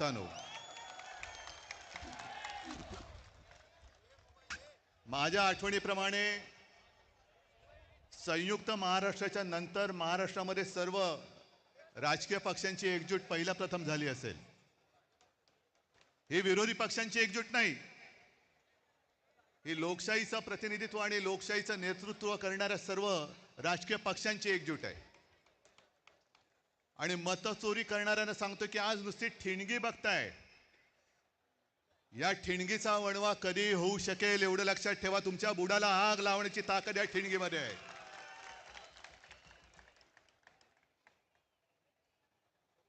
तानो माझ्या आठवणीप्रमाणे संयुक्त महाराष्ट्राच्या नंतर महाराष्ट्रामध्ये सर्व राजकीय पक्षांची एकजूट पहिला प्रथम झाली असेल। ही विरोधी पक्षांची एकजूट नाही, ही लोकशाहीचं प्रतिनिधित्व आणि लोकशाहीचं नेतृत्व करणाऱ्या सर्व राजकीय पक्षांची एकजूट आहे। आणि मतचोरी करणाऱ्यांना सांगतो की आज नुसती ठिणगी बघताय, या ठिणगीचा वणवा कधी होऊ शकेल एवढं लक्षात ठेवा। तुमच्या बुडाला आग लावण्याची ताकद या ठिणगीमध्ये आहे।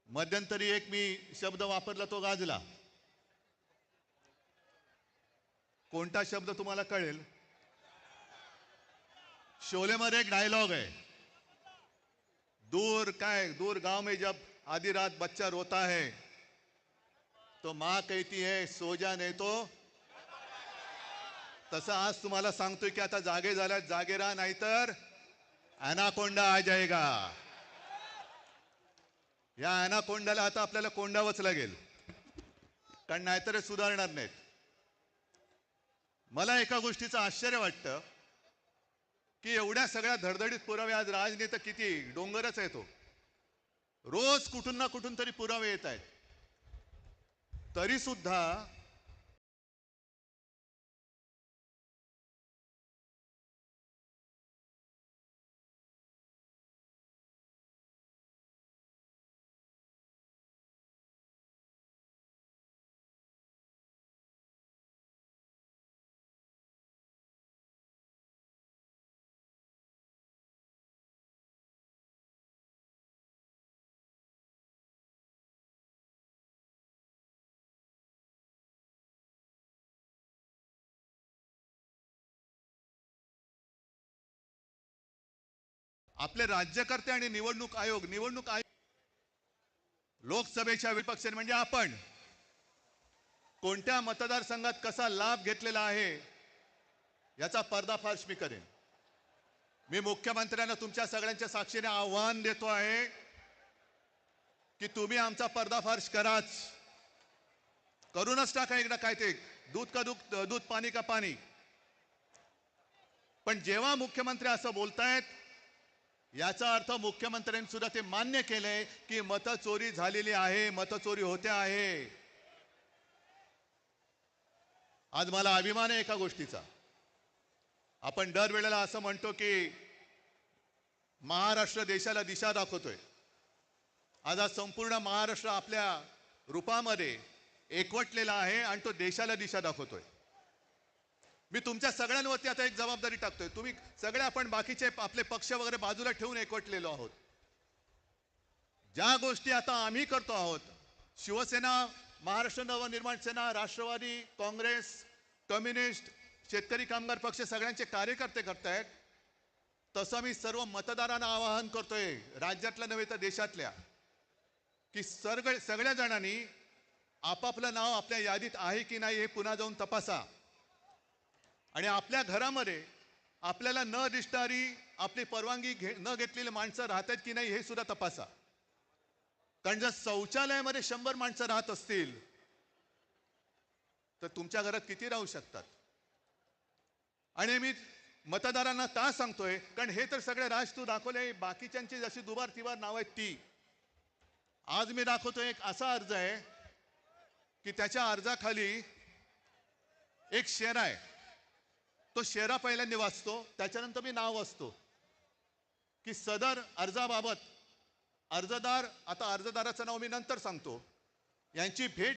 मध्यंतरी एक मी शब्द वापरला तो गाजला। कोणता शब्द तुम्हाला कळेल? शोलेमध्ये एक डायलॉग आहे, दूर गांव में जब आधी रात बच्चा रोता है तो माँ कहती है सो जा नहीं तो। तसं आज तुम्हाला सांगतोय की आता जागे झाल्यात, जागे राहा, नाहीतर ॲनाकोंडा आ जाएगा। या ॲनाकोंडाला आता आपल्याला कोंडावंच लागेल, कारण नाहीतर सुधारणार नाहीत। मला एका गोष्टीचं आश्चर्य वाटतं की एवढ्या सगळ्या धडधडीत पुरावे, आज राजनीती किती डोंगरच आहे तो, रोज कुठून ना कुठून तरी पुरावे येत आहेत, तरी सुद्धा आपले राज्यकर्ते आणि निवडणूक आयोग लोकसभेच्या विपक्ष म्हणजे आपण कोणत्या मतदारसंघात कसा लाभ घेतलेला आहे याचा पर्दाफाश मी करेन। मी मुख्यमंत्र्यांना तुमच्या सगळ्यांच्या साक्षीने आव्हान देतो आहे की तुम्ही आमचा पर्दाफाश करूनच टाका एकदा, काय ते दूध का दूध पाणी का पाणी। पण जेव्हा मुख्यमंत्री असं बोलतायत याचा अर्थ मुख्यमंत्र्यांनी सुद्धा ते मान्य केलंय की मतचोरी झालेली आहे, मतचोरी होते आहे। आज मला अभिमान आहे एका गोष्टीचा, आपण दरवेळेला असं म्हणतो की महाराष्ट्र देशाला दिशा दाखवतोय। आज संपूर्ण महाराष्ट्र आपल्या रूपामध्ये एकवटलेला आहे आणि तो देशाला दिशा दाखवतोय। मी तुमच्या सगळ्यांवरती आता एक जबाबदारी टाकतोय, तुम्ही सगळे आपण बाकीचे आपले पक्ष वगैरे बाजूला ठेवून एकवटलेलो आहोत। ज्या गोष्टी आता आम्ही करतो आहोत, शिवसेना, महाराष्ट्र नवनिर्माण सेना, राष्ट्रवादी काँग्रेस, कम्युनिस्ट, शेतकरी कामगार पक्ष सगळ्यांचे कार्यकर्ते करतायत, तसं मी सर्व मतदारांना आवाहन करतोय, राज्यातल्या नव्हे तर देशातल्या, की सगळ्या जणांनी आपापलं नाव आपल्या यादीत आहे की नाही हे पुन्हा जाऊन तपासा। आणि आपल्या घरामध्ये आपल्याला न दिसणारी, आपली परवानगी न घेतलेली माणसं राहतात की नाही हे सुद्धा तपासा। कारण जर शौचालयामध्ये 100 माणसं राहत असतील तर तुमच्या घरात किती राहू शकतात? आणि मी मतदारांना का सांगतोय, कारण हे तर सगळे राज तू दाखवले, बाकीच्यांची जशी दुबार तिबार नाव आहेत ती। आज मी दाखवतोय एक असा अर्ज आहे की त्याच्या अर्जाखाली एक शेरा आहे, तो शेरा पहिल्यांदा वाचतो, त्याच्यानंतर मी नाव वाचतो की सदर अर्जाबाबत अर्जदार, आता अर्जदाराचं नाव मी नंतर सांगतो, यांची भेट